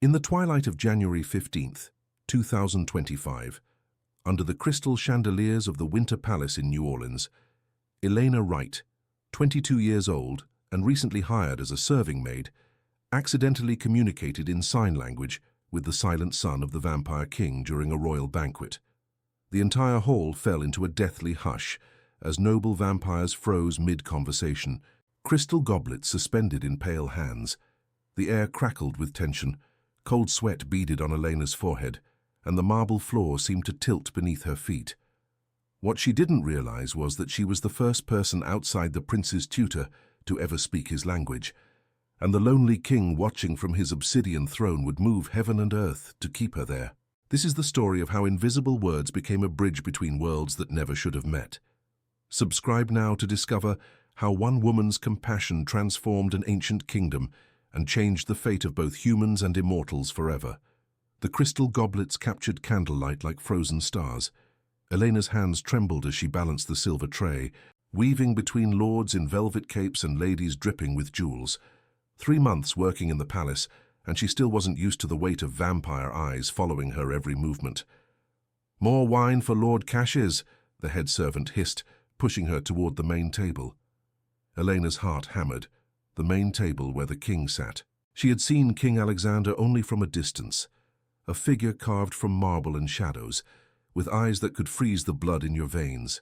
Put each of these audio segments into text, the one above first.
In the twilight of January 15th, 2025, under the crystal chandeliers of the Winter Palace in New Orleans, Elena Wright, 22 years old and recently hired as a serving maid, accidentally communicated in sign language with the silent son of the Vampire King during a royal banquet. The entire hall fell into a deathly hush as noble vampires froze mid-conversation, crystal goblets suspended in pale hands. The air crackled with tension, cold sweat beaded on Elena's forehead, and the marble floor seemed to tilt beneath her feet. What she didn't realize was that she was the first person outside the prince's tutor to ever speak his language, and the lonely king watching from his obsidian throne would move heaven and earth to keep her there. This is the story of how invisible words became a bridge between worlds that never should have met. Subscribe now to discover how one woman's compassion transformed an ancient kingdom and changed the fate of both humans and immortals forever. The crystal goblets captured candlelight like frozen stars. Elena's hands trembled as she balanced the silver tray, weaving between lords in velvet capes and ladies dripping with jewels. 3 months working in the palace, and she still wasn't used to the weight of vampire eyes following her every movement. "More wine for Lord Caches," the head servant hissed, pushing her toward the main table. Elena's heart hammered. The main table where the king sat. She had seen King Alexander only from a distance, a figure carved from marble and shadows, with eyes that could freeze the blood in your veins.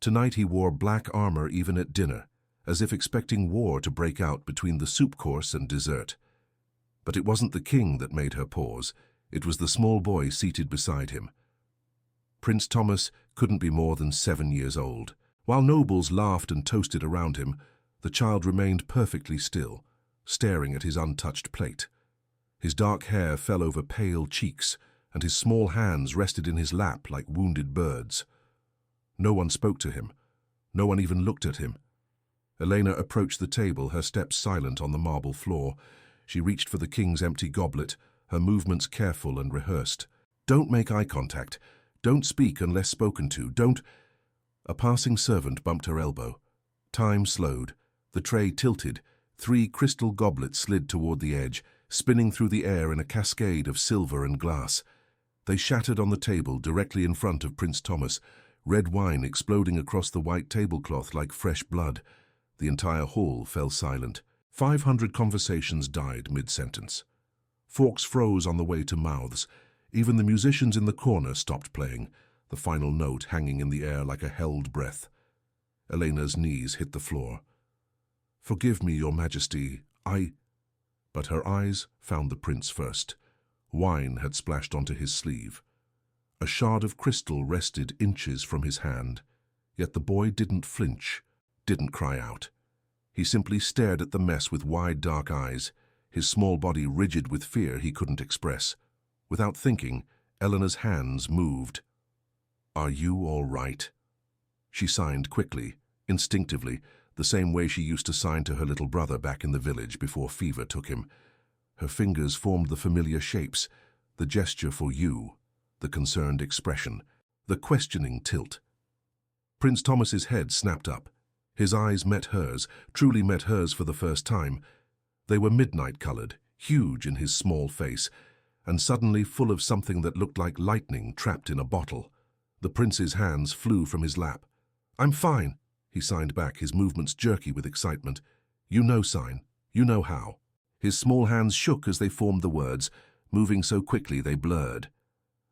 Tonight he wore black armor even at dinner, as if expecting war to break out between the soup course and dessert. But it wasn't the king that made her pause, it was the small boy seated beside him. Prince Thomas couldn't be more than 7 years old. While nobles laughed and toasted around him, the child remained perfectly still, staring at his untouched plate. His dark hair fell over pale cheeks, and his small hands rested in his lap like wounded birds. No one spoke to him. No one even looked at him. Elena approached the table, her steps silent on the marble floor. She reached for the king's empty goblet, her movements careful and rehearsed. "Don't make eye contact. Don't speak unless spoken to. Don't—" A passing servant bumped her elbow. Time slowed. The tray tilted. 3 crystal goblets slid toward the edge, spinning through the air in a cascade of silver and glass. They shattered on the table directly in front of Prince Thomas, red wine exploding across the white tablecloth like fresh blood. The entire hall fell silent. 500 conversations died mid-sentence. Forks froze on the way to mouths. Even the musicians in the corner stopped playing, the final note hanging in the air like a held breath. Elena's knees hit the floor. "Forgive me, Your Majesty, But her eyes found the prince first. Wine had splashed onto his sleeve. A shard of crystal rested inches from his hand, yet the boy didn't flinch, didn't cry out. He simply stared at the mess with wide, dark eyes, his small body rigid with fear he couldn't express. Without thinking, Elena's hands moved. "Are you all right?" She signed quickly, instinctively, the same way she used to sign to her little brother back in the village before fever took him. Her fingers formed the familiar shapes, the gesture for you, the concerned expression, the questioning tilt. Prince Thomas's head snapped up. His eyes met hers, truly met hers for the first time. They were midnight-colored, huge in his small face, and suddenly full of something that looked like lightning trapped in a bottle. The prince's hands flew from his lap. "I'm fine," he signed back, his movements jerky with excitement. "You know sign. You know how." His small hands shook as they formed the words, moving so quickly they blurred.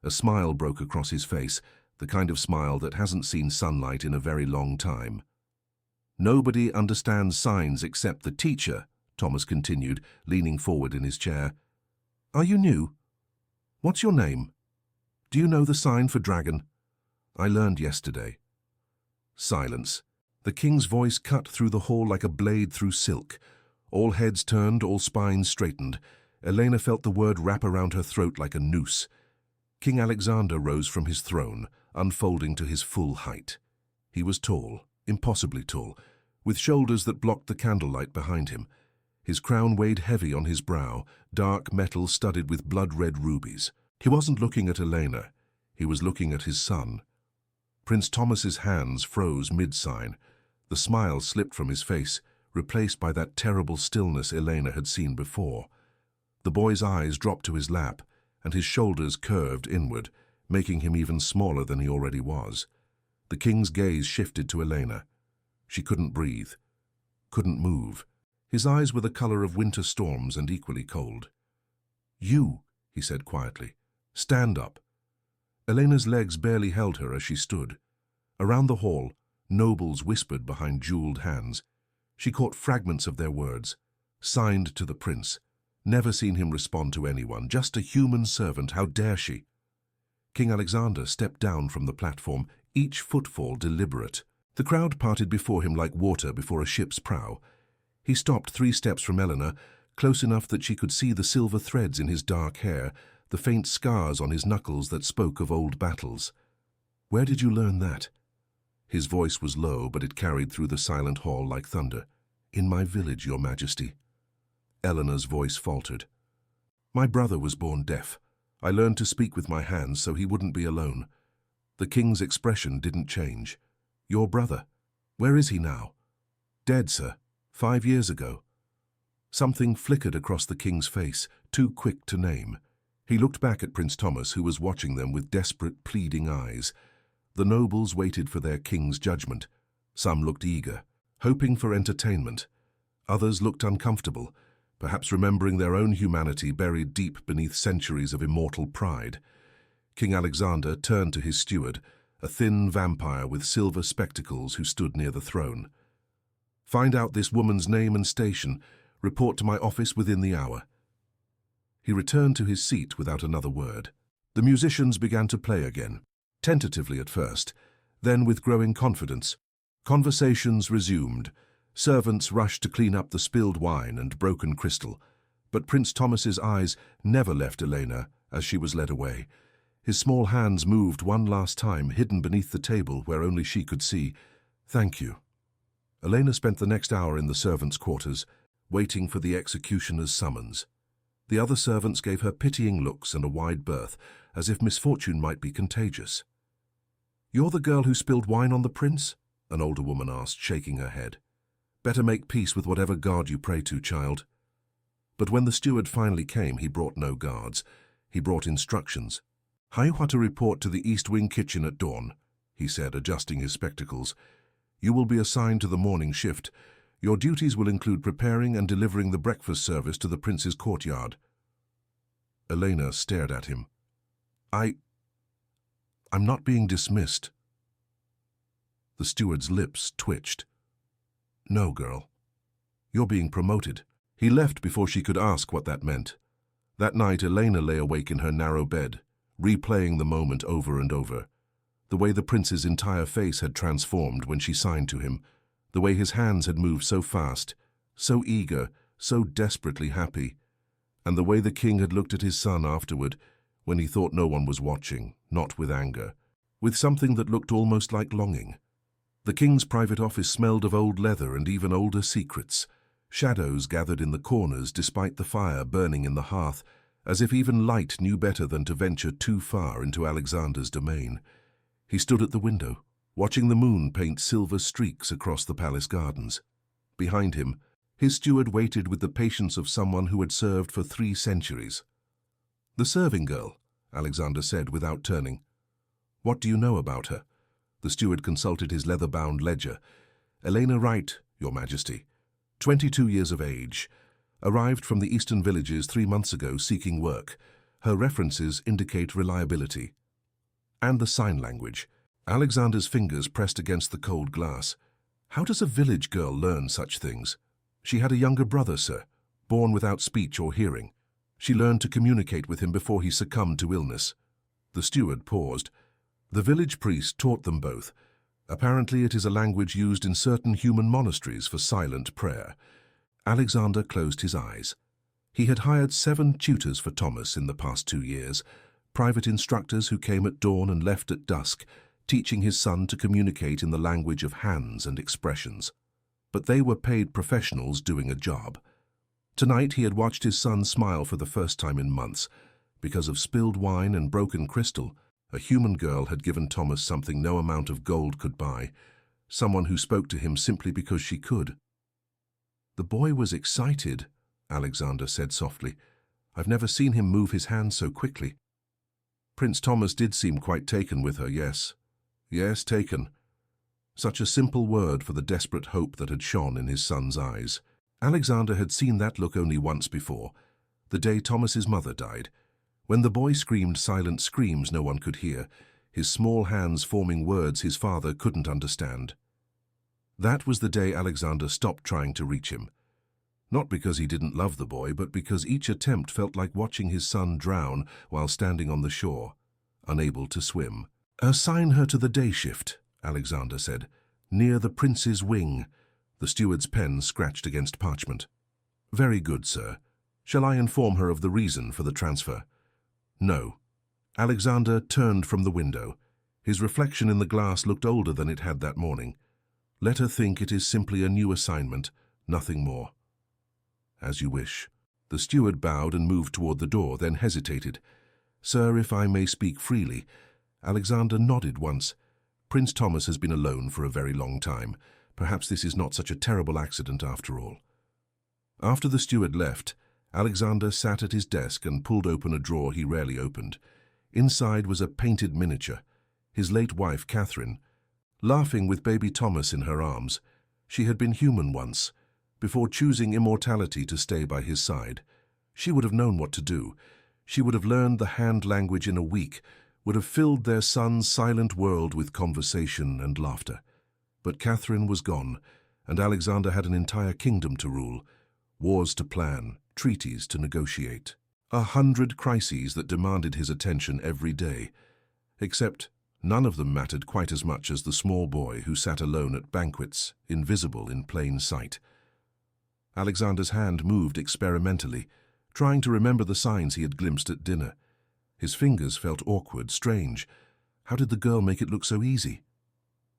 A smile broke across his face, the kind of smile that hasn't seen sunlight in a very long time. "Nobody understands signs except the teacher," Thomas continued, leaning forward in his chair. "Are you new? What's your name? Do you know the sign for dragon?" "I learned yesterday." Silence. The king's voice cut through the hall like a blade through silk. All heads turned, all spines straightened. Elena felt the word wrap around her throat like a noose. King Alexander rose from his throne, unfolding to his full height. He was tall, impossibly tall, with shoulders that blocked the candlelight behind him. His crown weighed heavy on his brow, dark metal studded with blood-red rubies. He wasn't looking at Elena. He was looking at his son. Prince Thomas's hands froze mid-sign. The smile slipped from his face, replaced by that terrible stillness Elena had seen before. The boy's eyes dropped to his lap, and his shoulders curved inward, making him even smaller than he already was. The king's gaze shifted to Elena. She couldn't breathe, couldn't move. His eyes were the color of winter storms and equally cold. "You," he said quietly. "Stand up." Elena's legs barely held her as she stood. Around the hall, nobles whispered behind jeweled hands. She caught fragments of their words. Signed to the prince. Never seen him respond to anyone. Just a human servant. How dare she? King Alexander stepped down from the platform, each footfall deliberate. The crowd parted before him like water before a ship's prow. He stopped 3 steps from Eleanor, close enough that she could see the silver threads in his dark hair, the faint scars on his knuckles that spoke of old battles. "Where did you learn that?" His voice was low, but it carried through the silent hall like thunder. "In my village, Your Majesty." Eleanor's voice faltered. "My brother was born deaf. I learned to speak with my hands so he wouldn't be alone." The king's expression didn't change. "Your brother? Where is he now?" "Dead, sir. 5 years ago." Something flickered across the king's face, too quick to name. He looked back at Prince Thomas, who was watching them with desperate, pleading eyes. The nobles waited for their king's judgment. Some looked eager, hoping for entertainment. Others looked uncomfortable, perhaps remembering their own humanity buried deep beneath centuries of immortal pride. King Alexander turned to his steward, a thin vampire with silver spectacles who stood near the throne. "Find out this woman's name and station. Report to my office within the hour." He returned to his seat without another word. The musicians began to play again, tentatively at first, then with growing confidence. Conversations resumed. Servants rushed to clean up the spilled wine and broken crystal, but Prince Thomas's eyes never left Elena as she was led away. His small hands moved one last time, hidden beneath the table where only she could see. "Thank you." Elena spent the next hour in the servants' quarters, waiting for the executioner's summons. The other servants gave her pitying looks and a wide berth, as if misfortune might be contagious. "You're the girl who spilled wine on the prince?" an older woman asked, shaking her head. "Better make peace with whatever god you pray to, child." But when the steward finally came, he brought no guards. He brought instructions. "You are to report to the East Wing kitchen at dawn," he said, adjusting his spectacles. "You will be assigned to the morning shift. Your duties will include preparing and delivering the breakfast service to the prince's courtyard." Elena stared at him. I'm not being dismissed." The steward's lips twitched. "No, girl. You're being promoted." He left before she could ask what that meant. That night, Elena lay awake in her narrow bed, replaying the moment over and over. The way the prince's entire face had transformed when she signed to him, the way his hands had moved so fast, so eager, so desperately happy, and the way the king had looked at his son afterward, when he thought no one was watching, not with anger, with something that looked almost like longing. The king's private office smelled of old leather and even older secrets. Shadows gathered in the corners despite the fire burning in the hearth, as if even light knew better than to venture too far into Alexander's domain. He stood at the window, watching the moon paint silver streaks across the palace gardens. Behind him, his steward waited with the patience of someone who had served for 3 centuries. "The serving girl," Alexander said without turning. "What do you know about her?" The steward consulted his leather-bound ledger. "Elena Wright, Your Majesty. 22 years of age. Arrived from the eastern villages 3 months ago seeking work. Her references indicate reliability." "And the sign language." Alexander's fingers pressed against the cold glass. "How does a village girl learn such things?" "She had a younger brother, sir, born without speech or hearing. She learned to communicate with him before he succumbed to illness." The steward paused. "The village priest taught them both. Apparently it is a language used in certain human monasteries for silent prayer." Alexander closed his eyes. He had hired 7 tutors for Thomas in the past 2 years, private instructors who came at dawn and left at dusk, teaching his son to communicate in the language of hands and expressions. But they were paid professionals doing a job. Tonight he had watched his son smile for the first time in months. Because of spilled wine and broken crystal, a human girl had given Thomas something no amount of gold could buy, someone who spoke to him simply because she could. "The boy was excited," Alexander said softly. I've never seen him move his hands so quickly. Prince Thomas did seem quite taken with her, yes. Yes, taken. Such a simple word for the desperate hope that had shone in his son's eyes. Alexander had seen that look only once before, the day Thomas's mother died. When the boy screamed silent screams no one could hear, his small hands forming words his father couldn't understand. That was the day Alexander stopped trying to reach him. Not because he didn't love the boy, but because each attempt felt like watching his son drown while standing on the shore, unable to swim. "Assign her to the day shift," Alexander said. "Near the prince's wing." The steward's pen scratched against parchment. "Very good, sir. Shall I inform her of the reason for the transfer?" "No." Alexander turned from the window. His reflection in the glass looked older than it had that morning. "Let her think it is simply a new assignment, nothing more." "As you wish." The steward bowed and moved toward the door, then hesitated. "Sir, if I may speak freely." Alexander nodded once. "Prince Thomas has been alone for a very long time. Perhaps this is not such a terrible accident after all." After the steward left, Alexander sat at his desk and pulled open a drawer he rarely opened. Inside was a painted miniature, his late wife, Catherine, laughing with baby Thomas in her arms. She had been human once, before choosing immortality to stay by his side. She would have known what to do. She would have learned the hand language in a week, would have filled their son's silent world with conversation and laughter. But Catherine was gone, and Alexander had an entire kingdom to rule, wars to plan, treaties to negotiate. 100 crises that demanded his attention every day. Except none of them mattered quite as much as the small boy who sat alone at banquets, invisible in plain sight. Alexander's hand moved experimentally, trying to remember the signs he had glimpsed at dinner. His fingers felt awkward, strange. How did the girl make it look so easy?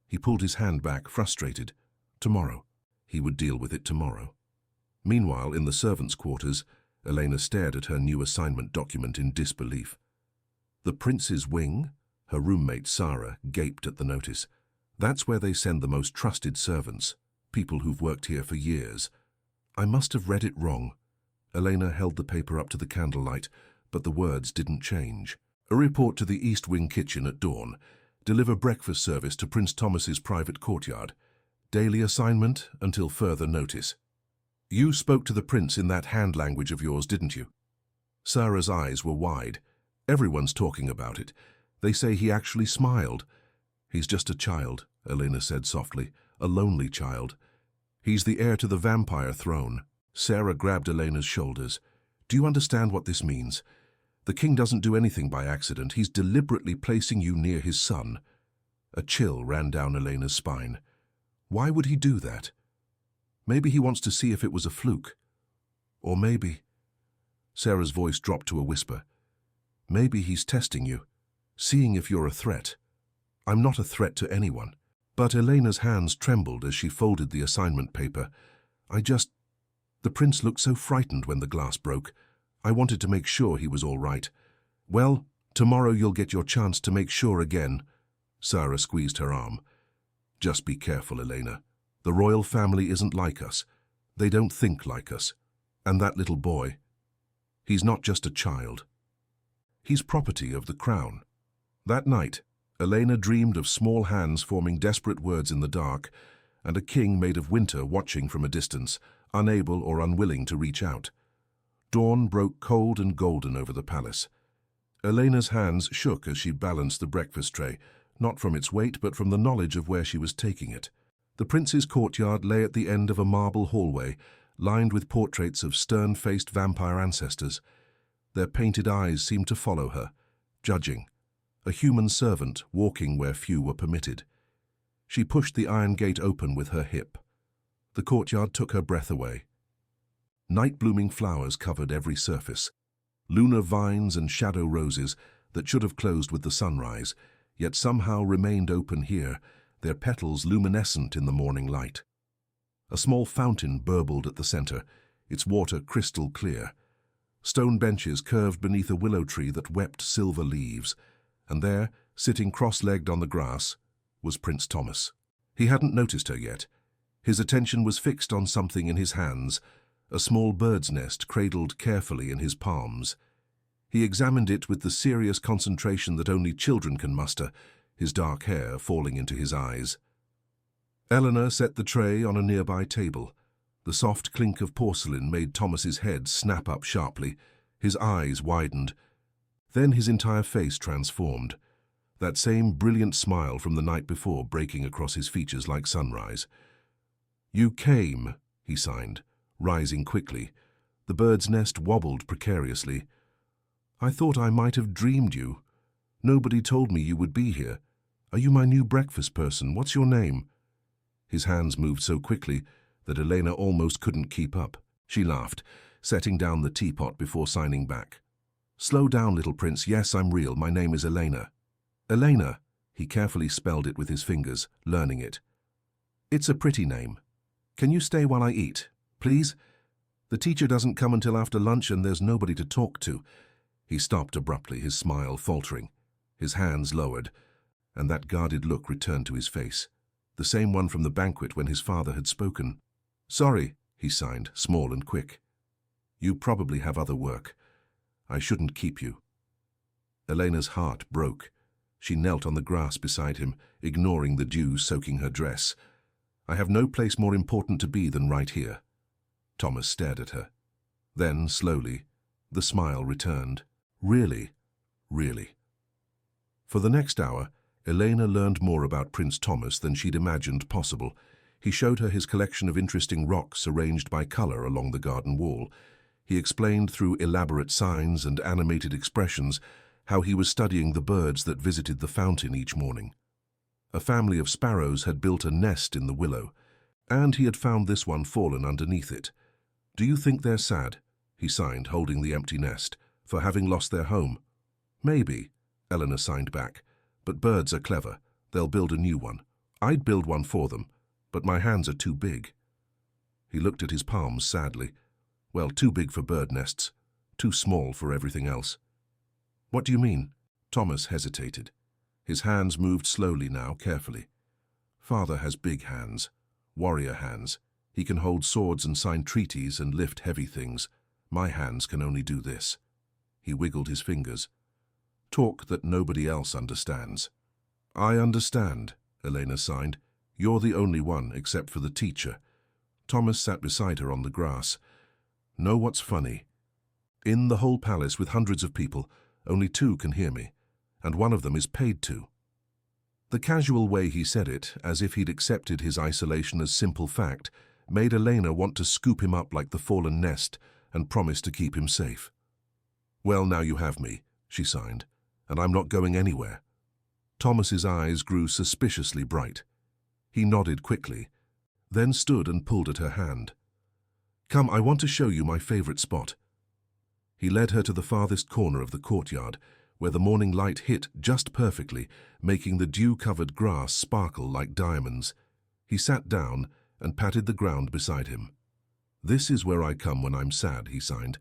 He pulled his hand back, frustrated. Tomorrow. He would deal with it tomorrow. Meanwhile, in the servants' quarters, Elena stared at her new assignment document in disbelief. "The prince's wing?" Her roommate, Sarah, gaped at the notice. "That's where they send the most trusted servants, people who've worked here for years." "I must have read it wrong." Elena held the paper up to the candlelight, but the words didn't change. "A report to the East Wing kitchen at dawn. Deliver breakfast service to Prince Thomas's private courtyard. Daily assignment until further notice." "You spoke to the prince in that hand language of yours, didn't you?" Sarah's eyes were wide. "Everyone's talking about it. They say he actually smiled." "He's just a child," Elena said softly. "A lonely child. He's the heir to the vampire throne." Sarah grabbed Elena's shoulders. "Do you understand what this means? The king doesn't do anything by accident. He's deliberately placing you near his son." A chill ran down Elena's spine. Why would he do that? Maybe he wants to see if it was a fluke. Or maybe... Sarah's voice dropped to a whisper. "Maybe he's testing you, seeing if you're a threat." "I'm not a threat to anyone." But Elena's hands trembled as she folded the assignment paper. The prince looked so frightened when the glass broke. I wanted to make sure he was all right." "Well, tomorrow you'll get your chance to make sure again." Sarah squeezed her arm. "Just be careful, Elena. The royal family isn't like us. They don't think like us. And that little boy, he's not just a child. He's property of the crown." That night, Elena dreamed of small hands forming desperate words in the dark, and a king made of winter watching from a distance, unable or unwilling to reach out. Dawn broke cold and golden over the palace. Elena's hands shook as she balanced the breakfast tray, not from its weight but from the knowledge of where she was taking it. The prince's courtyard lay at the end of a marble hallway, lined with portraits of stern-faced vampire ancestors. Their painted eyes seemed to follow her, judging. A human servant walking where few were permitted. She pushed the iron gate open with her hip. The courtyard took her breath away. Night-blooming flowers covered every surface. Lunar vines and shadow roses that should have closed with the sunrise, yet somehow remained open here, their petals luminescent in the morning light. A small fountain burbled at the center, its water crystal clear. Stone benches curved beneath a willow tree that wept silver leaves, and there, sitting cross-legged on the grass, was Prince Thomas. He hadn't noticed her yet. His attention was fixed on something in his hands, a small bird's nest cradled carefully in his palms. He examined it with the serious concentration that only children can muster, his dark hair falling into his eyes. Eleanor set the tray on a nearby table. The soft clink of porcelain made Thomas's head snap up sharply. His eyes widened. Then his entire face transformed, that same brilliant smile from the night before breaking across his features like sunrise. "You came," he signed, rising quickly. The bird's nest wobbled precariously. "I thought I might have dreamed you. Nobody told me you would be here. Are you my new breakfast person? What's your name?" His hands moved so quickly that Elena almost couldn't keep up. She laughed, setting down the teapot before signing back. "Slow down, little prince. Yes, I'm real. My name is Elena." "Elena," he carefully spelled it with his fingers, learning it. "It's a pretty name. Can you stay while I eat, please? The teacher doesn't come until after lunch and there's nobody to talk to." He stopped abruptly, his smile faltering. His hands lowered, and that guarded look returned to his face, the same one from the banquet when his father had spoken. "Sorry," he signed, small and quick. "You probably have other work. I shouldn't keep you." Elena's heart broke. She knelt on the grass beside him, ignoring the dew soaking her dress. "I have no place more important to be than right here." Thomas stared at her. Then, slowly, the smile returned. "Really, really." For the next hour, Elena learned more about Prince Thomas than she'd imagined possible. He showed her his collection of interesting rocks arranged by color along the garden wall. He explained through elaborate signs and animated expressions how he was studying the birds that visited the fountain each morning. A family of sparrows had built a nest in the willow, and he had found this one fallen underneath it. "Do you think they're sad?" he signed, holding the empty nest, "for having lost their home?" "Maybe," Eleanor signed back, "but birds are clever. They'll build a new one. I'd build one for them, but my hands are too big." He looked at his palms sadly. Well, too big for bird nests, too small for everything else. "What do you mean?" Thomas hesitated. His hands moved slowly now, carefully. "Father has big hands, warrior hands. He can hold swords and sign treaties and lift heavy things. My hands can only do this." He wiggled his fingers. "Talk that nobody else understands." "I understand," Elena signed. "You're the only one, except for the teacher." Thomas sat beside her on the grass. "Know what's funny? In the whole palace with hundreds of people, only 2 can hear me, and one of them is paid to." The casual way he said it, as if he'd accepted his isolation as simple fact, made Elena want to scoop him up like the fallen nest and promise to keep him safe. "Well, now you have me," she signed, "and I'm not going anywhere." Thomas's eyes grew suspiciously bright. He nodded quickly, then stood and pulled at her hand. "Come, I want to show you my favorite spot." He led her to the farthest corner of the courtyard, where the morning light hit just perfectly, making the dew-covered grass sparkle like diamonds. He sat down and patted the ground beside him. "This is where I come when I'm sad," he signed.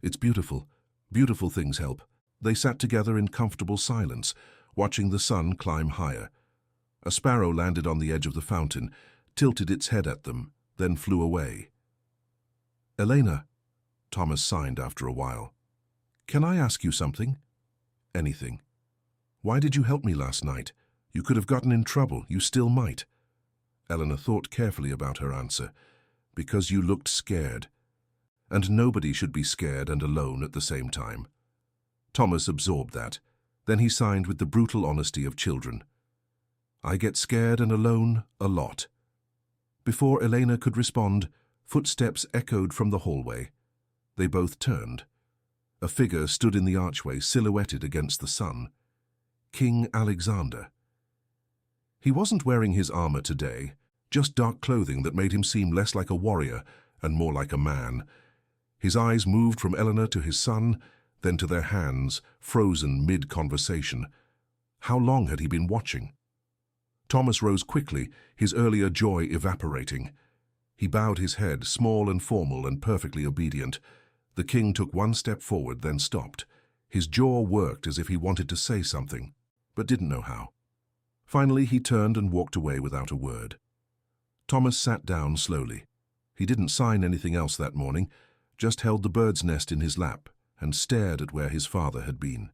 "It's beautiful. Beautiful things help." They sat together in comfortable silence, watching the sun climb higher. A sparrow landed on the edge of the fountain, tilted its head at them, then flew away. "Elena," Thomas signed after a while, "can I ask you something?" "Anything." "Why did you help me last night? You could have gotten in trouble. You still might." Eleanor thought carefully about her answer. "Because you looked scared. And nobody should be scared and alone at the same time." Thomas absorbed that. Then he signed with the brutal honesty of children. "I get scared and alone a lot." Before Elena could respond, footsteps echoed from the hallway. They both turned. A figure stood in the archway, silhouetted against the sun. King Alexander. He wasn't wearing his armor today, just dark clothing that made him seem less like a warrior and more like a man. His eyes moved from Eleanor to his son, then to their hands, frozen mid-conversation. How long had he been watching? Thomas rose quickly, his earlier joy evaporating. He bowed his head, small and formal and perfectly obedient. The king took one step forward, then stopped. His jaw worked as if he wanted to say something, but didn't know how. Finally, he turned and walked away without a word. Thomas sat down slowly. He didn't sign anything else that morning, just held the bird's nest in his lap and stared at where his father had been.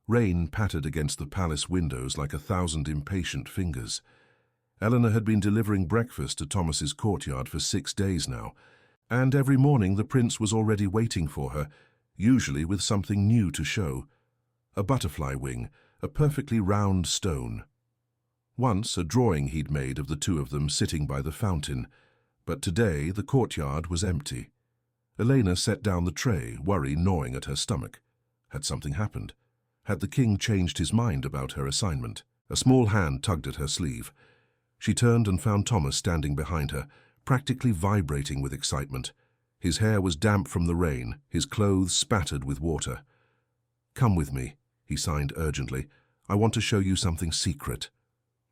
Rain pattered against the palace windows like 1,000 impatient fingers. Eleanor had been delivering breakfast to Thomas's courtyard for 6 days now, and every morning the prince was already waiting for her, usually with something new to show. A butterfly wing, a perfectly round stone. Once a drawing he'd made of the two of them sitting by the fountain, but today the courtyard was empty. Elena set down the tray, worry gnawing at her stomach. Had something happened? Had the king changed his mind about her assignment? A small hand tugged at her sleeve. She turned and found Thomas standing behind her, practically vibrating with excitement. His hair was damp from the rain, his clothes spattered with water. "Come with me," he signed urgently. "I want to show you something secret."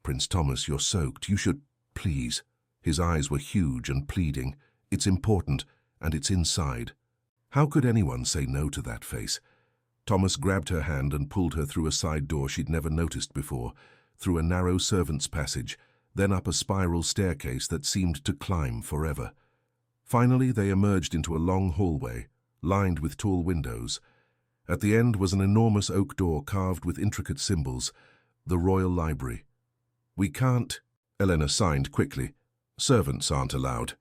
"Prince Thomas, you're soaked. You should... please." His eyes were huge and pleading. "It's important, and it's inside." How could anyone say no to that face? Thomas grabbed her hand and pulled her through a side door she'd never noticed before, through a narrow servants' passage, then up a spiral staircase that seemed to climb forever. Finally, they emerged into a long hallway, lined with tall windows. At the end was an enormous oak door carved with intricate symbols, the royal library. "We can't," Elena signed quickly. "Servants aren't allowed."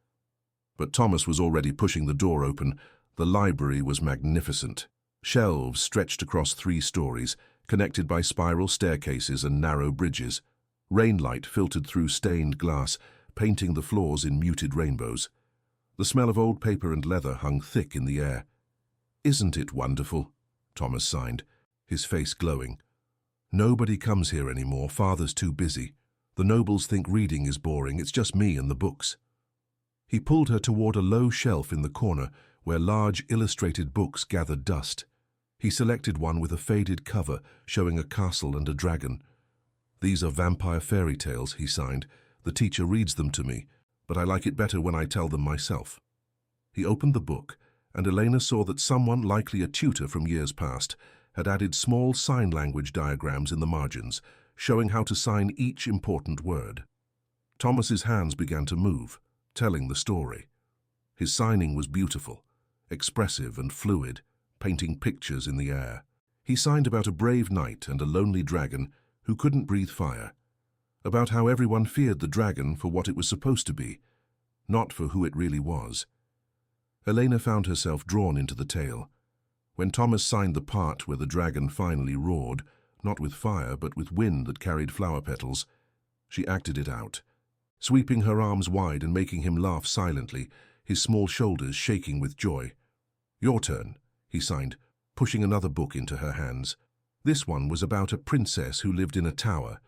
But Thomas was already pushing the door open. The library was magnificent. Shelves stretched across 3 stories, connected by spiral staircases and narrow bridges. Rainlight filtered through stained glass, painting the floors in muted rainbows. The smell of old paper and leather hung thick in the air. "Isn't it wonderful?" Thomas signed, his face glowing. "Nobody comes here anymore. Father's too busy. The nobles think reading is boring. It's just me and the books." He pulled her toward a low shelf in the corner where large illustrated books gathered dust. He selected one with a faded cover showing a castle and a dragon. "These are vampire fairy tales," he signed. "The teacher reads them to me, but I like it better when I tell them myself." He opened the book, and Elena saw that someone, likely a tutor from years past, had added small sign language diagrams in the margins, showing how to sign each important word. Thomas's hands began to move, telling the story. His signing was beautiful, expressive and fluid, painting pictures in the air. He signed about a brave knight and a lonely dragon who couldn't breathe fire, about how everyone feared the dragon for what it was supposed to be, not for who it really was. Elena found herself drawn into the tale. When Thomas signed the part where the dragon finally roared, not with fire but with wind that carried flower petals, she acted it out, sweeping her arms wide and making him laugh silently, his small shoulders shaking with joy. "Your turn," he signed, pushing another book into her hands. This one was about a princess who lived in a tower.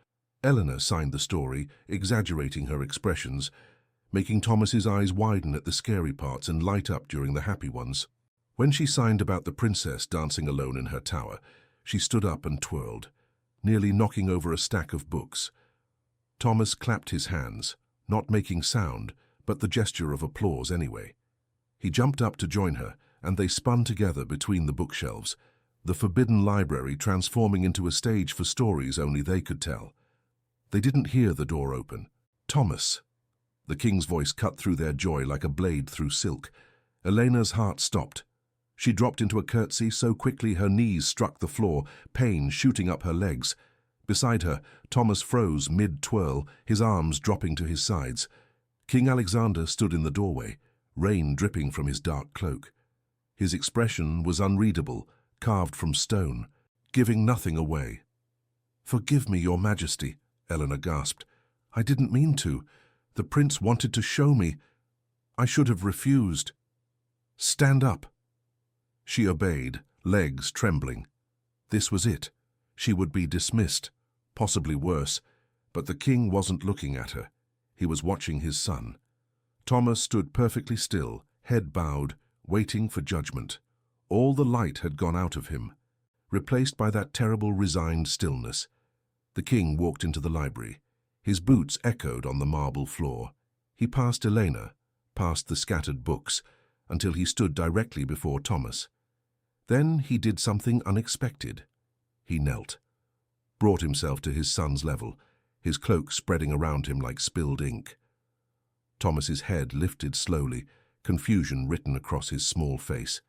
Eleanor signed the story, exaggerating her expressions, making Thomas's eyes widen at the scary parts and light up during the happy ones. When she signed about the princess dancing alone in her tower, she stood up and twirled, nearly knocking over a stack of books. Thomas clapped his hands, not making sound, but the gesture of applause anyway. He jumped up to join her, and they spun together between the bookshelves, the forbidden library transforming into a stage for stories only they could tell. They didn't hear the door open. "Thomas!" The king's voice cut through their joy like a blade through silk. Elena's heart stopped. She dropped into a curtsy so quickly her knees struck the floor, pain shooting up her legs. Beside her, Thomas froze mid-twirl, his arms dropping to his sides. King Alexander stood in the doorway, rain dripping from his dark cloak. His expression was unreadable, carved from stone, giving nothing away. "Forgive me, Your Majesty," Eleanor gasped. "I didn't mean to. The prince wanted to show me. I should have refused." "Stand up." She obeyed, legs trembling. This was it. She would be dismissed, possibly worse, but the king wasn't looking at her. He was watching his son. Thomas stood perfectly still, head bowed, waiting for judgment. All the light had gone out of him, replaced by that terrible resigned stillness. The king walked into the library. His boots echoed on the marble floor. He passed Elena, past the scattered books, until he stood directly before Thomas. Then he did something unexpected. He knelt, brought himself to his son's level, his cloak spreading around him like spilled ink. Thomas's head lifted slowly, confusion written across his small face.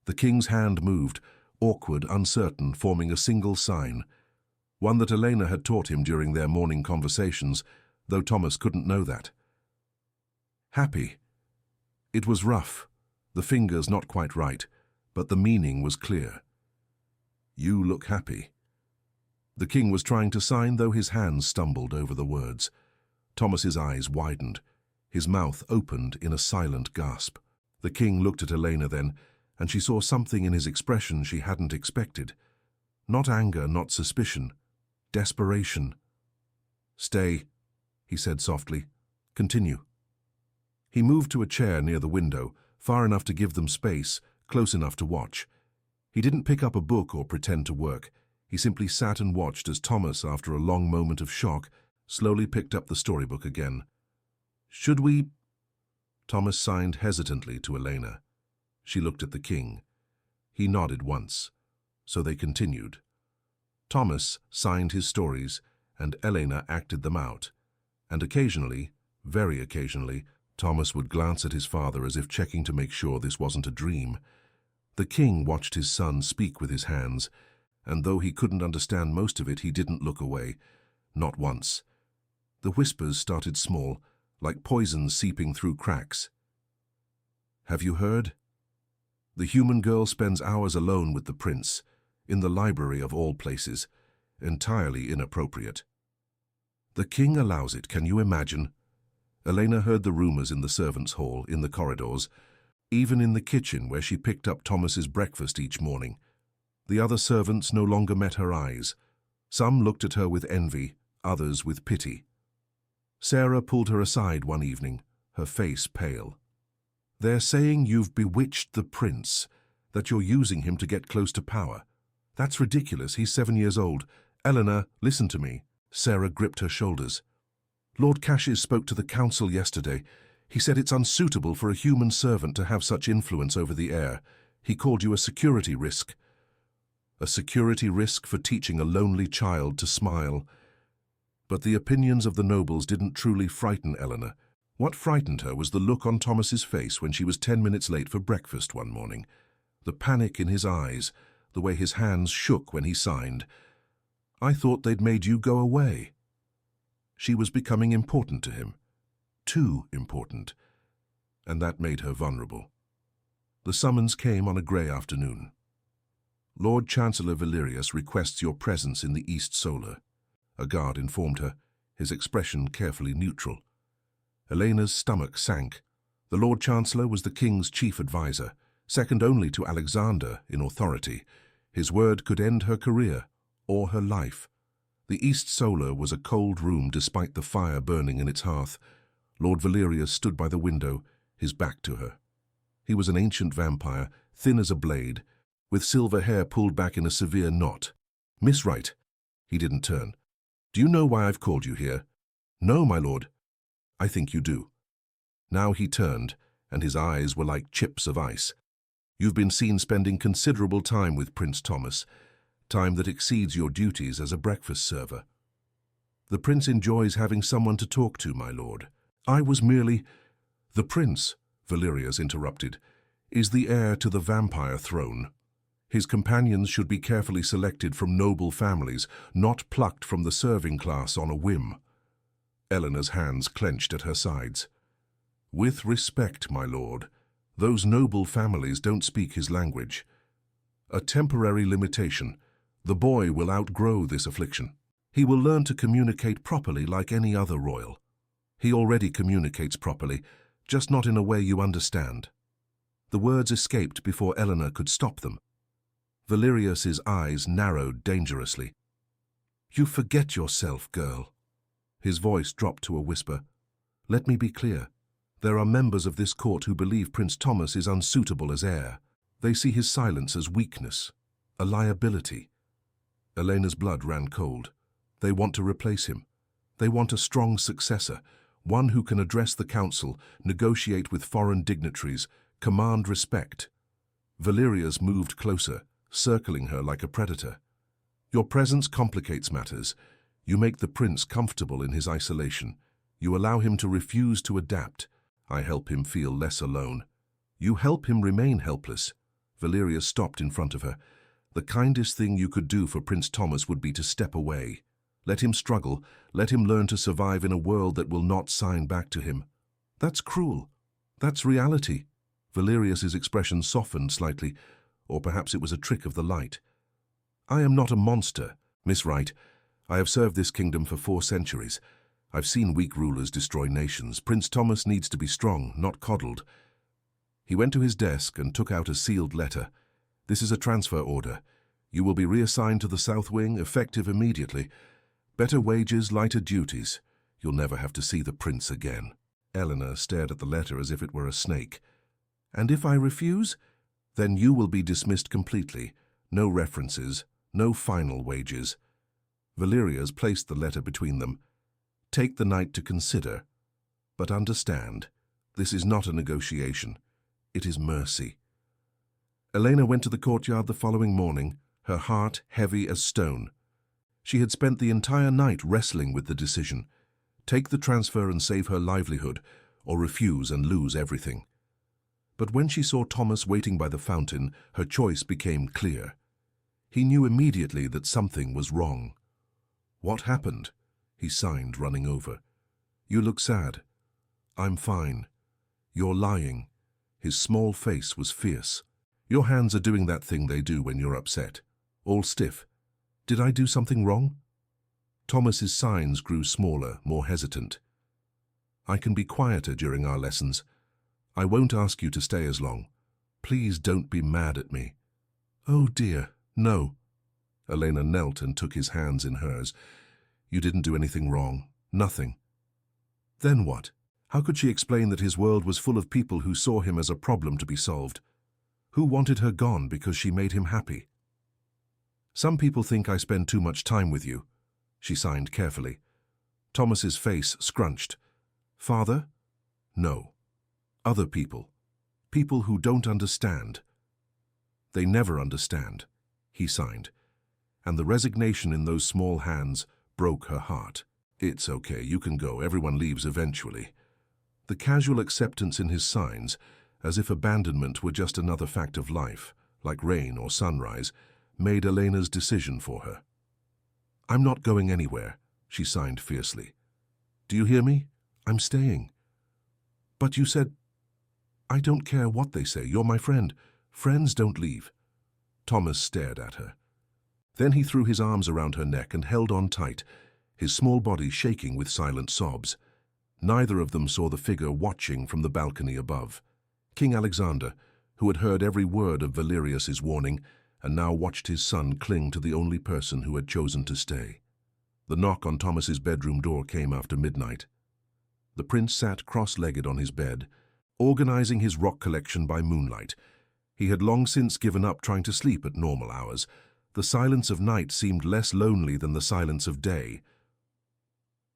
The king's hand moved, awkward, uncertain, forming a single sign, one that Elena had taught him during their morning conversations, though Thomas couldn't know that. Happy. It was rough, the fingers not quite right, but the meaning was clear. You look happy. The king was trying to sign, though his hands stumbled over the words. Thomas's eyes widened. His mouth opened in a silent gasp. The king looked at Elena then, and she saw something in his expression she hadn't expected. Not anger, not suspicion. Desperation. Stay, he said softly. Continue. He moved to a chair near the window, far enough to give them space, close enough to watch. He didn't pick up a book or pretend to work. He simply sat and watched as Thomas, after a long moment of shock, slowly picked up the storybook again. Should we? Thomas signed hesitantly to Elena. She looked at the king. He nodded once. So they continued. Thomas signed his stories, and Elena acted them out. And occasionally, very occasionally, Thomas would glance at his father as if checking to make sure this wasn't a dream. The king watched his son speak with his hands, and though he couldn't understand most of it, he didn't look away. Not once. The whispers started small, like poison seeping through cracks. Have you heard? The human girl spends hours alone with the prince, in the library of all places, entirely inappropriate. The king allows it, can you imagine? Elena heard the rumors in the servants' hall, in the corridors, even in the kitchen where she picked up Thomas's breakfast each morning. The other servants no longer met her eyes. Some looked at her with envy, others with pity. Sarah pulled her aside one evening, her face pale. They're saying you've bewitched the prince, that you're using him to get close to power. That's ridiculous, he's 7 years old. Eleanor, listen to me. Sarah gripped her shoulders. Lord Cassius spoke to the council yesterday. He said it's unsuitable for a human servant to have such influence over the heir. He called you a security risk. A security risk for teaching a lonely child to smile. But the opinions of the nobles didn't truly frighten Eleanor. What frightened her was the look on Thomas's face when she was 10 minutes late for breakfast one morning. The panic in his eyes, the way his hands shook when he signed. I thought they'd made you go away. She was becoming important to him. Too important. And that made her vulnerable. The summons came on a grey afternoon. Lord Chancellor Valerius requests your presence in the East Solar. A guard informed her, his expression carefully neutral. Elena's stomach sank. The Lord Chancellor was the king's chief adviser, second only to Alexander in authority. His word could end her career, or her life. The East Solar was a cold room despite the fire burning in its hearth. Lord Valerius stood by the window, his back to her. He was an ancient vampire, thin as a blade, with silver hair pulled back in a severe knot. Miss Wright. He didn't turn. Do you know why I've called you here? No, my lord. I think you do. Now he turned, and his eyes were like chips of ice. You've been seen spending considerable time with Prince Thomas, time that exceeds your duties as a breakfast server. The prince enjoys having someone to talk to, my lord. I was merely... The prince, Valerius interrupted, is the heir to the vampire throne. His companions should be carefully selected from noble families, not plucked from the serving class on a whim. Eleanor's hands clenched at her sides. With respect, my lord, those noble families don't speak his language. A temporary limitation. The boy will outgrow this affliction. He will learn to communicate properly like any other royal. He already communicates properly, just not in a way you understand. The words escaped before Eleanor could stop them. Valerius's eyes narrowed dangerously. You forget yourself, girl. His voice dropped to a whisper. Let me be clear. There are members of this court who believe Prince Thomas is unsuitable as heir. They see his silence as weakness, a liability. Elena's blood ran cold. They want to replace him. They want a strong successor, one who can address the council, negotiate with foreign dignitaries, command respect. Valerius moved closer, circling her like a predator. Your presence complicates matters. You make the prince comfortable in his isolation. You allow him to refuse to adapt. I help him feel less alone. You help him remain helpless. Valeria stopped in front of her. The kindest thing you could do for Prince Thomas would be to step away. Let him struggle. Let him learn to survive in a world that will not sign back to him. That's cruel. That's reality. Valerius's expression softened slightly, or perhaps it was a trick of the light. I am not a monster, Miss Wright. I have served this kingdom for 4 centuries. I've seen weak rulers destroy nations. Prince Thomas needs to be strong, not coddled. He went to his desk and took out a sealed letter. This is a transfer order. You will be reassigned to the South Wing, effective immediately. Better wages, lighter duties. You'll never have to see the prince again. Eleanor stared at the letter as if it were a snake. And if I refuse? Then you will be dismissed completely. No references, no final wages. Valerius placed the letter between them. Take the night to consider. But understand, this is not a negotiation. It is mercy. Elena went to the courtyard the following morning, her heart heavy as stone. She had spent the entire night wrestling with the decision. Take the transfer and save her livelihood, or refuse and lose everything. But when she saw Thomas waiting by the fountain, her choice became clear. He knew immediately that something was wrong. What happened? He signed, running over. You look sad. I'm fine. You're lying. His small face was fierce. Your hands are doing that thing they do when you're upset. All stiff. Did I do something wrong? Thomas's signs grew smaller, more hesitant. I can be quieter during our lessons. I won't ask you to stay as long. Please don't be mad at me. Oh dear, no. Elena knelt and took his hands in hers. You didn't do anything wrong. Nothing. Then what? How could she explain that his world was full of people who saw him as a problem to be solved? Who wanted her gone because she made him happy? Some people think I spend too much time with you. She signed carefully. Thomas's face scrunched. Father? No. Other people. People who don't understand. They never understand. He signed. And the resignation in those small hands broke her heart. It's okay, you can go. Everyone leaves eventually. The casual acceptance in his signs, as if abandonment were just another fact of life, like rain or sunrise, made Elena's decision for her. I'm not going anywhere, she signed fiercely. Do you hear me? I'm staying. But you said... I don't care what they say. You're my friend. Friends don't leave. Thomas stared at her. Then he threw his arms around her neck and held on tight, his small body shaking with silent sobs. Neither of them saw the figure watching from the balcony above. King Alexander, who had heard every word of Valerius's warning, and now watched his son cling to the only person who had chosen to stay. The knock on Thomas's bedroom door came after midnight. The prince sat cross-legged on his bed, organizing his rock collection by moonlight. He had long since given up trying to sleep at normal hours. The silence of night seemed less lonely than the silence of day.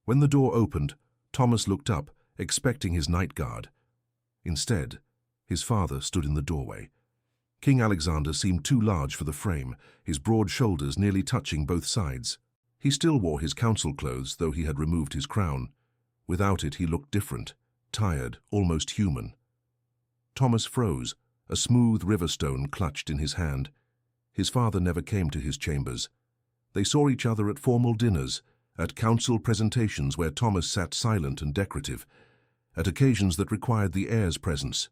When the door opened, Thomas looked up, expecting his night guard. Instead, his father stood in the doorway. King Alexander seemed too large for the frame, his broad shoulders nearly touching both sides. He still wore his council clothes, though he had removed his crown. Without it, he looked different, tired, almost human. Thomas froze, a smooth river stone clutched in his hand. His father never came to his chambers. They saw each other at formal dinners, at council presentations where Thomas sat silent and decorative, at occasions that required the heir's presence.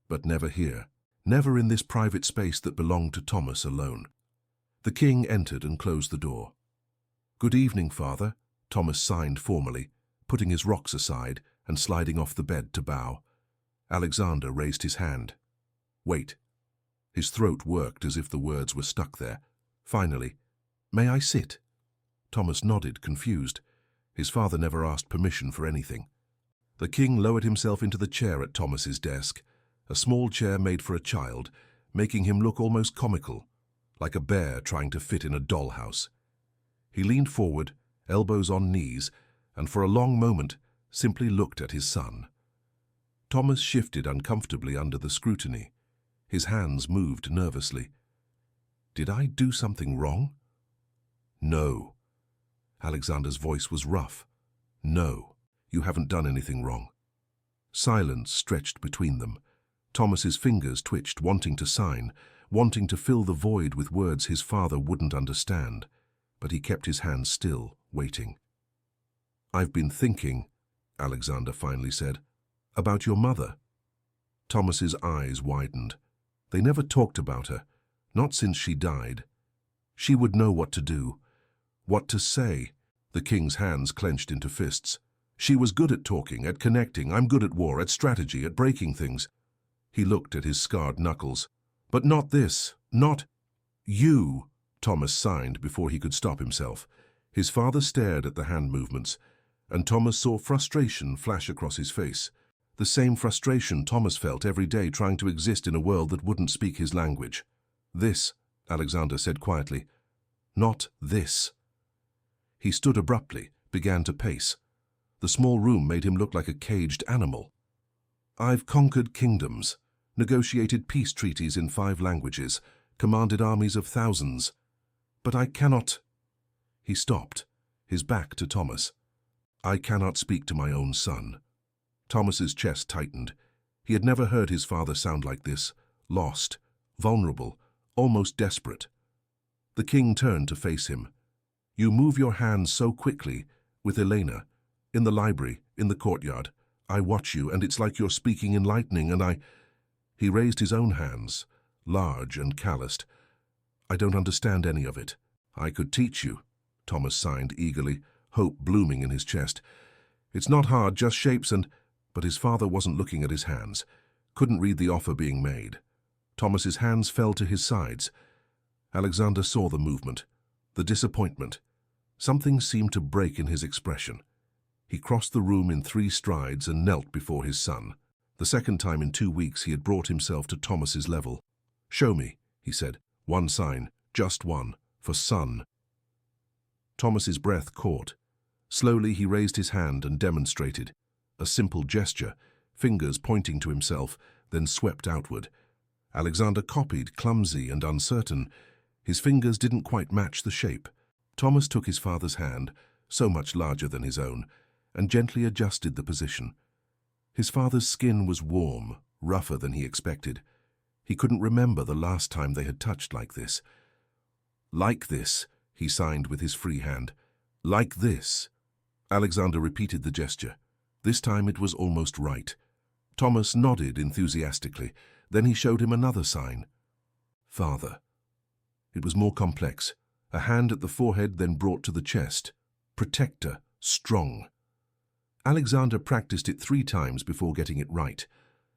But never here, never in this private space that belonged to Thomas alone. The king entered and closed the door. Good evening, father, Thomas signed formally, putting his rocks aside and sliding off the bed to bow. Alexander raised his hand. Wait. His throat worked as if the words were stuck there. Finally, may I sit? Thomas nodded, confused. His father never asked permission for anything. The king lowered himself into the chair at Thomas's desk, a small chair made for a child, making him look almost comical, like a bear trying to fit in a dollhouse. He leaned forward, elbows on knees, and for a long moment simply looked at his son. Thomas shifted uncomfortably under the scrutiny. His hands moved nervously. Did I do something wrong? No. Alexander's voice was rough. No. You haven't done anything wrong." Silence stretched between them. Thomas's fingers twitched, wanting to sign, wanting to fill the void with words his father wouldn't understand. But he kept his hands still, waiting. "I've been thinking," Alexander finally said, "about your mother." Thomas's eyes widened. They never talked about her, not since she died. She would know what to do, what to say. The king's hands clenched into fists. "She was good at talking, at connecting. I'm good at war, at strategy, at breaking things." He looked at his scarred knuckles. "But not this, not you," Thomas signed before he could stop himself. His father stared at the hand movements, and Thomas saw frustration flash across his face. The same frustration Thomas felt every day trying to exist in a world that wouldn't speak his language. "This," Alexander said quietly. "Not this." He stood abruptly, began to pace. The small room made him look like a caged animal. "I've conquered kingdoms, negotiated peace treaties in 5 languages, commanded armies of thousands. But I cannot—" He stopped, his back to Thomas. "I cannot speak to my own son." Thomas's chest tightened. He had never heard his father sound like this, lost, vulnerable, almost desperate. The king turned to face him. "You move your hands so quickly, with Elena, in the library, in the courtyard. I watch you, and it's like you're speaking in lightning, and I—" He raised his own hands, large and calloused. "I don't understand any of it." "I could teach you," Thomas signed eagerly, hope blooming in his chest. "It's not hard, just shapes and—" But his father wasn't looking at his hands, couldn't read the offer being made. Thomas's hands fell to his sides. Alexander saw the movement, the disappointment. Something seemed to break in his expression. He crossed the room in 3 strides and knelt before his son. The second time in 2 weeks he had brought himself to Thomas's level. "Show me," he said. "One sign, just one, for son." Thomas's breath caught. Slowly he raised his hand and demonstrated. A simple gesture, fingers pointing to himself, then swept outward. Alexander copied, clumsy and uncertain. His fingers didn't quite match the shape. Thomas took his father's hand, so much larger than his own, and gently adjusted the position. His father's skin was warm, rougher than he expected. He couldn't remember the last time they had touched like this. "Like this," he signed with his free hand. "Like this." Alexander repeated the gesture. This time it was almost right. Thomas nodded enthusiastically. Then he showed him another sign. "Father." It was more complex. A hand at the forehead, then brought to the chest. "Protector, strong." Alexander practiced it 3 times before getting it right.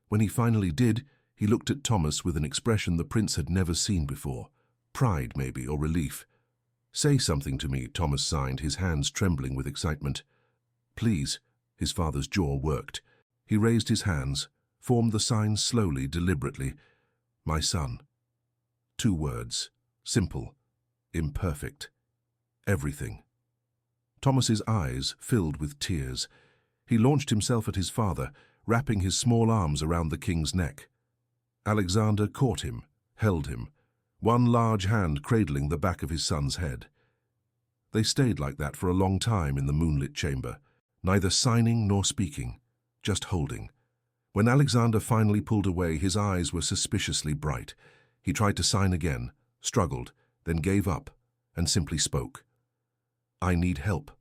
When he finally did, he looked at Thomas with an expression the prince had never seen before. Pride, maybe, or relief. "Say something to me," Thomas signed, his hands trembling with excitement. "Please." His father's jaw worked. He raised his hands, formed the sign slowly, deliberately. "My son." 2 words. Simple. Imperfect. Everything. Thomas's eyes filled with tears. He launched himself at his father, wrapping his small arms around the king's neck. Alexander caught him, held him, one large hand cradling the back of his son's head. They stayed like that for a long time in the moonlit chamber, neither signing nor speaking, just holding. When Alexander finally pulled away, his eyes were suspiciously bright. He tried to sign again, struggled, then gave up, and simply spoke. "I need help.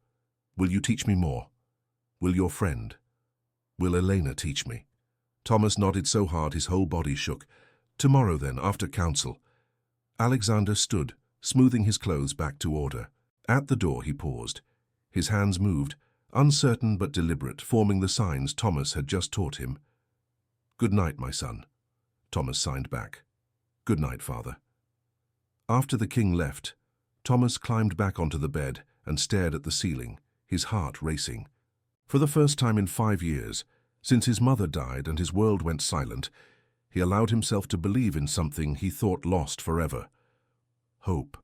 Will you teach me more? Will your friend? Will Elena teach me?" Thomas nodded so hard his whole body shook. "Tomorrow then, after council." Alexander stood, smoothing his clothes back to order. At the door he paused. His hands moved, uncertain but deliberate, forming the signs Thomas had just taught him. "Good night, my son," Thomas signed back. "Good night, father." After the king left, Thomas climbed back onto the bed and stared at the ceiling, his heart racing. For the first time in 5 years, since his mother died and his world went silent, he allowed himself to believe in something he thought lost forever. Hope.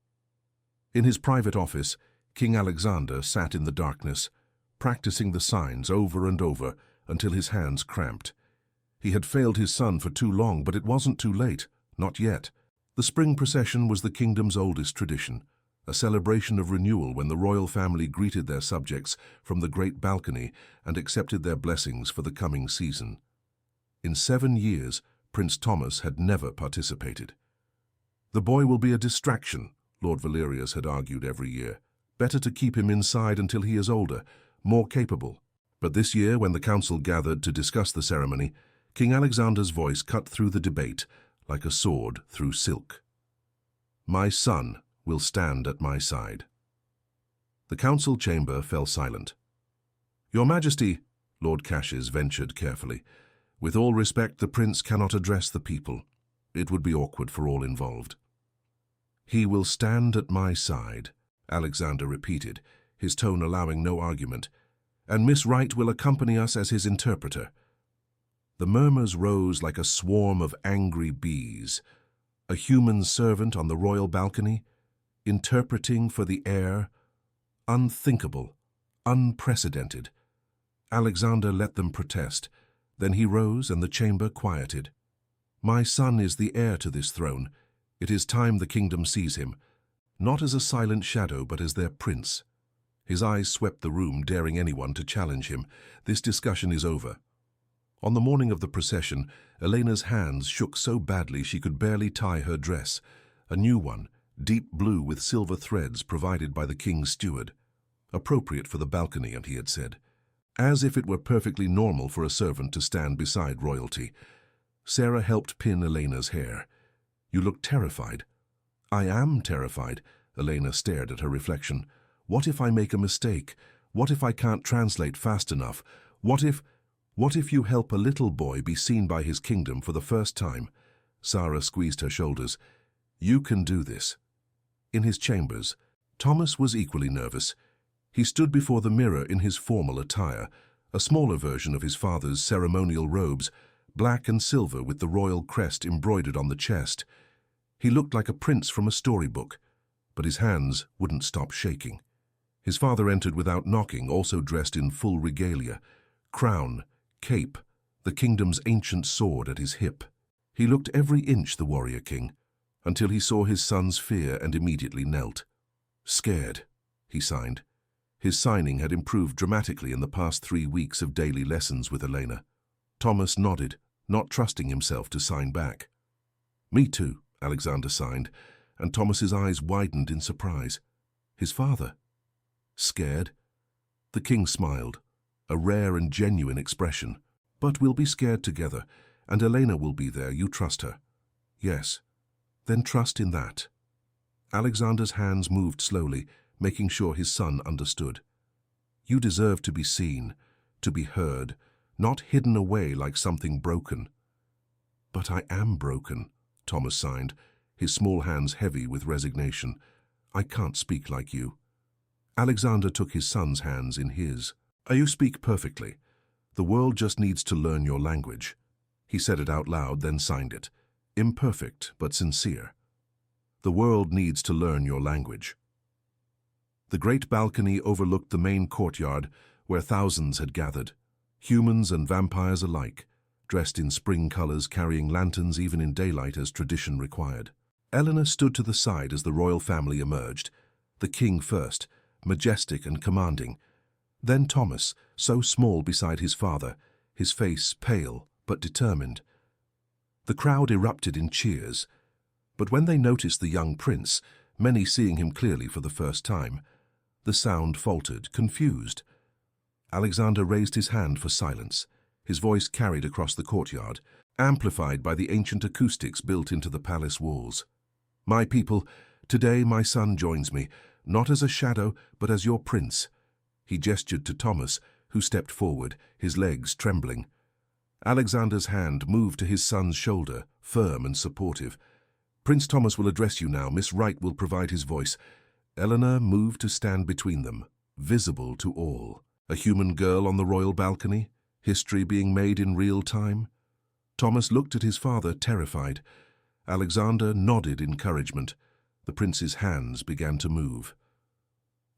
In his private office, King Alexander sat in the darkness, practicing the signs over and over until his hands cramped. He had failed his son for too long, but it wasn't too late, not yet. The spring procession was the kingdom's oldest tradition, a celebration of renewal when the royal family greeted their subjects from the great balcony and accepted their blessings for the coming season. In 7 years, Prince Thomas had never participated. "The boy will be a distraction," Lord Valerius had argued every year. "Better to keep him inside until he is older, more capable." But this year, when the council gathered to discuss the ceremony, King Alexander's voice cut through the debate like a sword through silk. "My son will stand at my side." The council chamber fell silent. "Your Majesty," Lord Cassius ventured carefully, "with all respect, the prince cannot address the people. It would be awkward for all involved." "He will stand at my side," Alexander repeated, his tone allowing no argument, "and Miss Wright will accompany us as his interpreter." The murmurs rose like a swarm of angry bees. A human servant on the royal balcony, interpreting for the heir. Unthinkable, unprecedented. Alexander let them protest. Then he rose and the chamber quieted. "My son is the heir to this throne. It is time the kingdom sees him, not as a silent shadow, but as their prince." His eyes swept the room, daring anyone to challenge him. "This discussion is over." On the morning of the procession, Elena's hands shook so badly she could barely tie her dress, a new one, deep blue with silver threads provided by the king's steward. Appropriate for the balcony, and he had said, as if it were perfectly normal for a servant to stand beside royalty. Sarah helped pin Elena's hair. "You look terrified." "I am terrified." Elena stared at her reflection. "What if I make a mistake? What if I can't translate fast enough? What if you help a little boy be seen by his kingdom for the first time?" Sarah squeezed her shoulders. "You can do this." In his chambers, Thomas was equally nervous. He stood before the mirror in his formal attire, a smaller version of his father's ceremonial robes, black and silver with the royal crest embroidered on the chest. He looked like a prince from a storybook, but his hands wouldn't stop shaking. His father entered without knocking, also dressed in full regalia, crown, cape, the kingdom's ancient sword at his hip. He looked every inch the warrior king, until he saw his son's fear and immediately knelt. "Scared," he signed. His signing had improved dramatically in the past 3 weeks of daily lessons with Elena. Thomas nodded, not trusting himself to sign back. "Me too," Alexander signed, and Thomas's eyes widened in surprise. His father? Scared? The king smiled, a rare and genuine expression. "But we'll be scared together, and Elena will be there, you trust her." "Yes." "Then trust in that." Alexander's hands moved slowly, making sure his son understood. "You deserve to be seen, to be heard, not hidden away like something broken." "But I am broken," Thomas signed, his small hands heavy with resignation. "I can't speak like you." Alexander took his son's hands in his. "You speak perfectly. The world just needs to learn your language." He said it out loud, then signed it. Imperfect, but sincere. "The world needs to learn your language." The great balcony overlooked the main courtyard where thousands had gathered, humans and vampires alike, dressed in spring colors, carrying lanterns even in daylight as tradition required. Eleanor stood to the side as the royal family emerged, the king first, majestic and commanding. Then Thomas, so small beside his father, his face pale but determined. The crowd erupted in cheers, but when they noticed the young prince, many seeing him clearly for the first time, the sound faltered, confused. Alexander raised his hand for silence, his voice carried across the courtyard, amplified by the ancient acoustics built into the palace walls. "My people, today my son joins me, not as a shadow, but as your prince." He gestured to Thomas, who stepped forward, his legs trembling. Alexander's hand moved to his son's shoulder, firm and supportive. "Prince Thomas will address you now. Miss Wright will provide his voice." Eleanor moved to stand between them, visible to all. A human girl on the royal balcony, history being made in real time. Thomas looked at his father, terrified. Alexander nodded encouragement. The prince's hands began to move.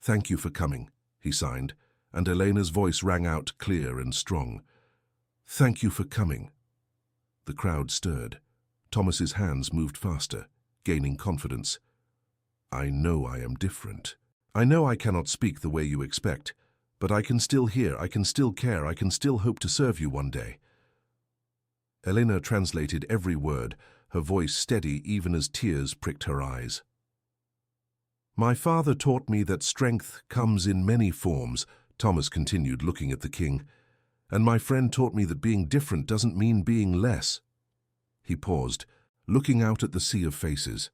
"Thank you for coming," he signed, and Elena's voice rang out clear and strong. "Thank you for coming." The crowd stirred. Thomas's hands moved faster, gaining confidence. I know I am different. I know I cannot speak the way you expect, but I can still hear, I can still care, I can still hope to serve you one day." Elena translated every word, her voice steady even as tears pricked her eyes. "My father taught me that strength comes in many forms," Thomas continued, looking at the king. "And my friend taught me that being different doesn't mean being less." He paused, looking out at the sea of faces.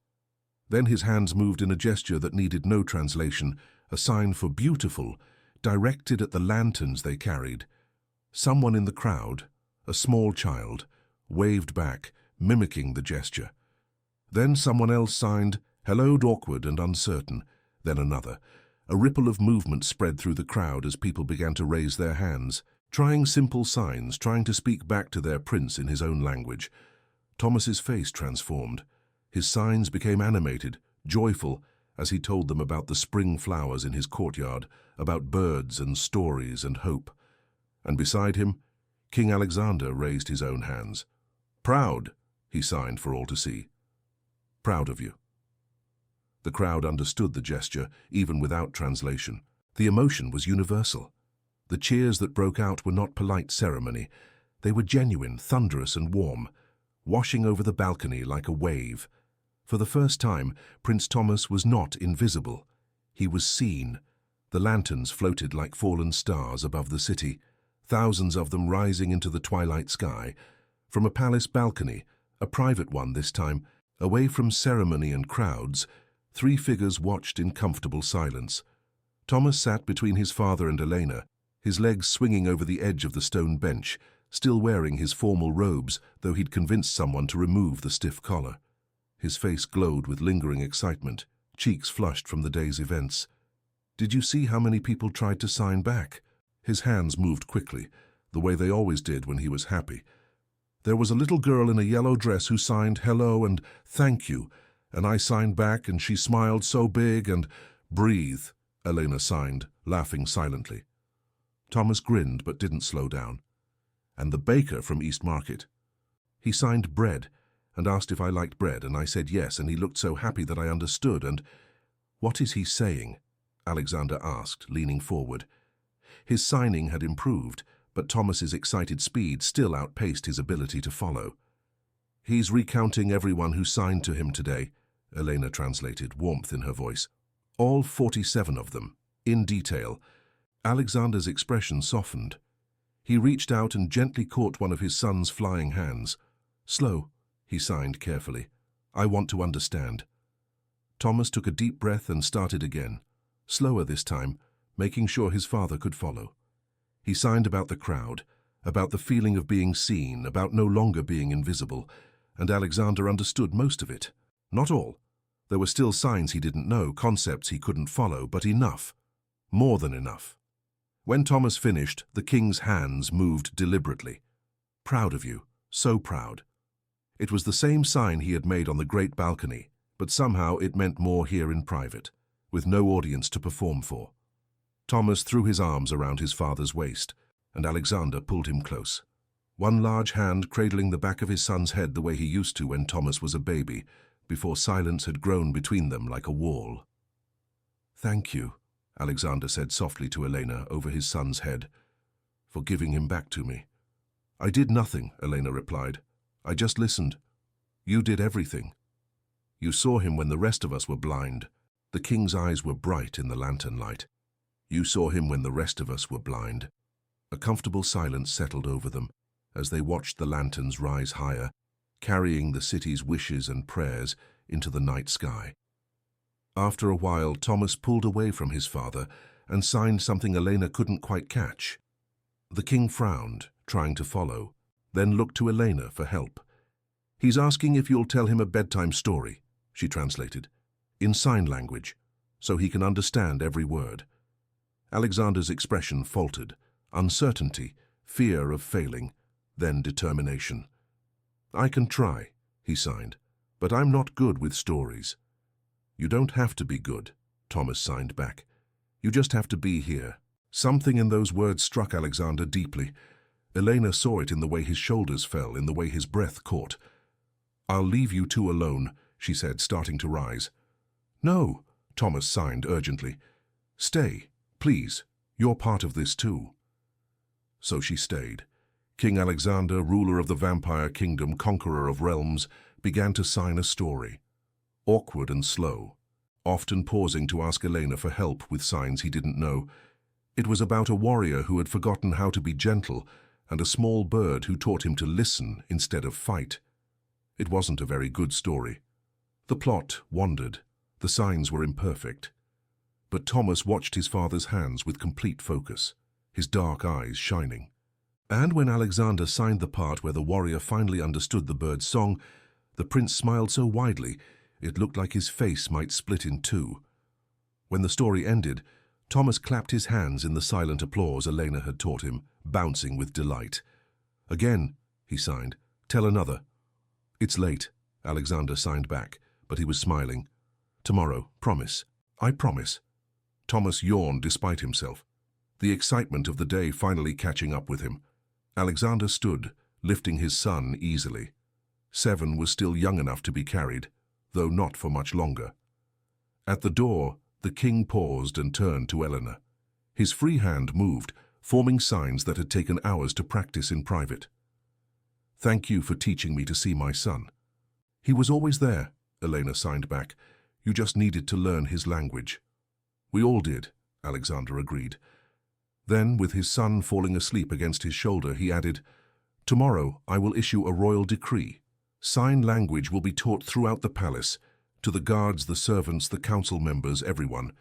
Then his hands moved in a gesture that needed no translation, a sign for beautiful, directed at the lanterns they carried. Someone in the crowd, a small child, waved back, mimicking the gesture. Then someone else signed, "Hello," awkward and uncertain. Then another. A ripple of movement spread through the crowd as people began to raise their hands, trying simple signs, trying to speak back to their prince in his own language. Thomas's face transformed. His signs became animated, joyful, as he told them about the spring flowers in his courtyard, about birds and stories and hope. And beside him, King Alexander raised his own hands. "Proud," he signed for all to see. "Proud of you." The crowd understood the gesture, even without translation. The emotion was universal. The cheers that broke out were not polite ceremony. They were genuine, thunderous and warm, washing over the balcony like a wave. For the first time, Prince Thomas was not invisible. He was seen. The lanterns floated like fallen stars above the city, thousands of them rising into the twilight sky. From a palace balcony, a private one this time, away from ceremony and crowds, 3 figures watched in comfortable silence. Thomas sat between his father and Elena, his legs swinging over the edge of the stone bench, still wearing his formal robes, though he'd convinced someone to remove the stiff collar. His face glowed with lingering excitement, cheeks flushed from the day's events. "Did you see how many people tried to sign back?" His hands moved quickly, the way they always did when he was happy. "There was a little girl in a yellow dress who signed hello and thank you, and I signed back and she smiled so big and breathe," Elena signed, laughing silently. Thomas grinned but didn't slow down. "And the baker from East Market. He signed bread and asked if I liked bread, and I said yes, and he looked so happy that I understood, and—" "What is he saying?" Alexander asked, leaning forward. His signing had improved, but Thomas's excited speed still outpaced his ability to follow. "He's recounting everyone who signed to him today," Elena translated, warmth in her voice. "All 47 of them, in detail." Alexander's expression softened. He reached out and gently caught one of his son's flying hands. "Slow," he signed carefully. "I want to understand." Thomas took a deep breath and started again, slower this time, making sure his father could follow. He signed about the crowd, about the feeling of being seen, about no longer being invisible, and Alexander understood most of it. Not all. There were still signs he didn't know, concepts he couldn't follow, but enough. More than enough. When Thomas finished, the king's hands moved deliberately. "Proud of you, so proud." It was the same sign he had made on the great balcony, but somehow it meant more here in private, with no audience to perform for. Thomas threw his arms around his father's waist, and Alexander pulled him close. One large hand cradling the back of his son's head the way he used to when Thomas was a baby, before silence had grown between them like a wall. "Thank you," Alexander said softly to Elena over his son's head, "for giving him back to me." "I did nothing," Elena replied. "I just listened. You did everything. You saw him when the rest of us were blind." The king's eyes were bright in the lantern light. "You saw him when the rest of us were blind." A comfortable silence settled over them as they watched the lanterns rise higher, carrying the city's wishes and prayers into the night sky. After a while, Thomas pulled away from his father and signed something Elena couldn't quite catch. The king frowned, trying to follow, then looked to Elena for help. "He's asking if you'll tell him a bedtime story," she translated, "in sign language, so he can understand every word." Alexander's expression faltered, uncertainty, fear of failing, then determination. "I can try," he signed, "but I'm not good with stories." "You don't have to be good," Thomas signed back. "You just have to be here." Something in those words struck Alexander deeply. Elena saw it in the way his shoulders fell, in the way his breath caught. "I'll leave you two alone," she said, starting to rise. "No," Thomas signed urgently. "Stay, please. You're part of this too." So she stayed. King Alexander, ruler of the vampire kingdom, conqueror of realms, began to sign a story. Awkward and slow, often pausing to ask Elena for help with signs he didn't know. It was about a warrior who had forgotten how to be gentle and a small bird who taught him to listen instead of fight. It wasn't a very good story. The plot wandered. The signs were imperfect. But Thomas watched his father's hands with complete focus, his dark eyes shining. And when Alexander signed the part where the warrior finally understood the bird's song, the prince smiled so widely it looked like his face might split in two. When the story ended, Thomas clapped his hands in the silent applause Elena had taught him, bouncing with delight. "Again," he signed. "Tell another." "It's late," Alexander signed back, but he was smiling. "Tomorrow, promise. I promise." Thomas yawned despite himself, the excitement of the day finally catching up with him. Alexander stood, lifting his son easily. 7 was still young enough to be carried, though not for much longer. At the door, the king paused and turned to Eleanor. His free hand moved, forming signs that had taken hours to practice in private. "Thank you for teaching me to see my son." "He was always there," Elena signed back. "You just needed to learn his language." "We all did," Alexander agreed. Then, with his son falling asleep against his shoulder, he added, "Tomorrow I will issue a royal decree. Sign language will be taught throughout the palace, to the guards, the servants, the council members, everyone.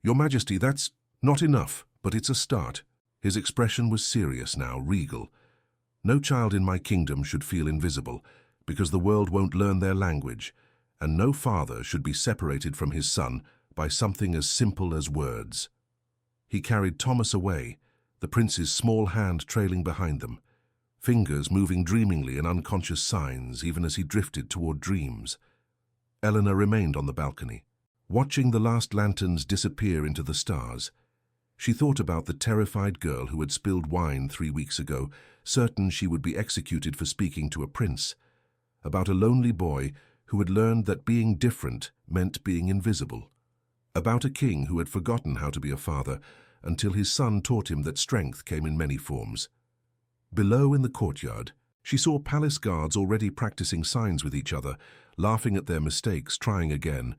Your Majesty, that's not enough, but it's a start." His expression was serious now, regal. "No child in my kingdom should feel invisible, because the world won't learn their language, and no father should be separated from his son by something as simple as words." He carried Thomas away, the prince's small hand trailing behind them, fingers moving dreamingly in unconscious signs even as he drifted toward dreams. Eleanor remained on the balcony, watching the last lanterns disappear into the stars. She thought about the terrified girl who had spilled wine 3 weeks ago, certain she would be executed for speaking to a prince. About a lonely boy who had learned that being different meant being invisible. About a king who had forgotten how to be a father until his son taught him that strength came in many forms. Below in the courtyard, she saw palace guards already practicing signs with each other, laughing at their mistakes, trying again.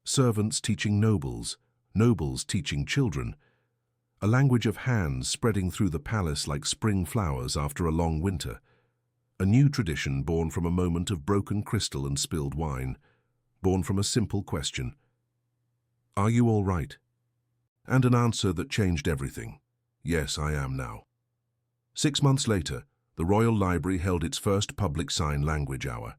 Servants teaching nobles, nobles teaching children. A language of hands spreading through the palace like spring flowers after a long winter. A new tradition born from a moment of broken crystal and spilled wine, born from a simple question. "Are you all right?" And an answer that changed everything. "Yes, I am now." 6 months later, the Royal Library held its first public sign language hour.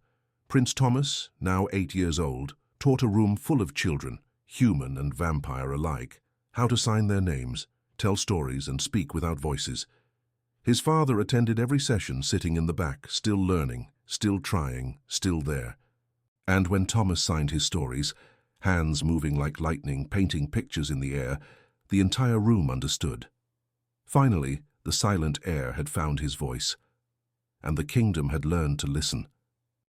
Prince Thomas, now 8 years old, taught a room full of children, human and vampire alike, how to sign their names, tell stories and speak without voices. His father attended every session sitting in the back, still learning, still trying, still there. And when Thomas signed his stories, hands moving like lightning, painting pictures in the air, the entire room understood. Finally, the silent air had found his voice, and the kingdom had learned to listen.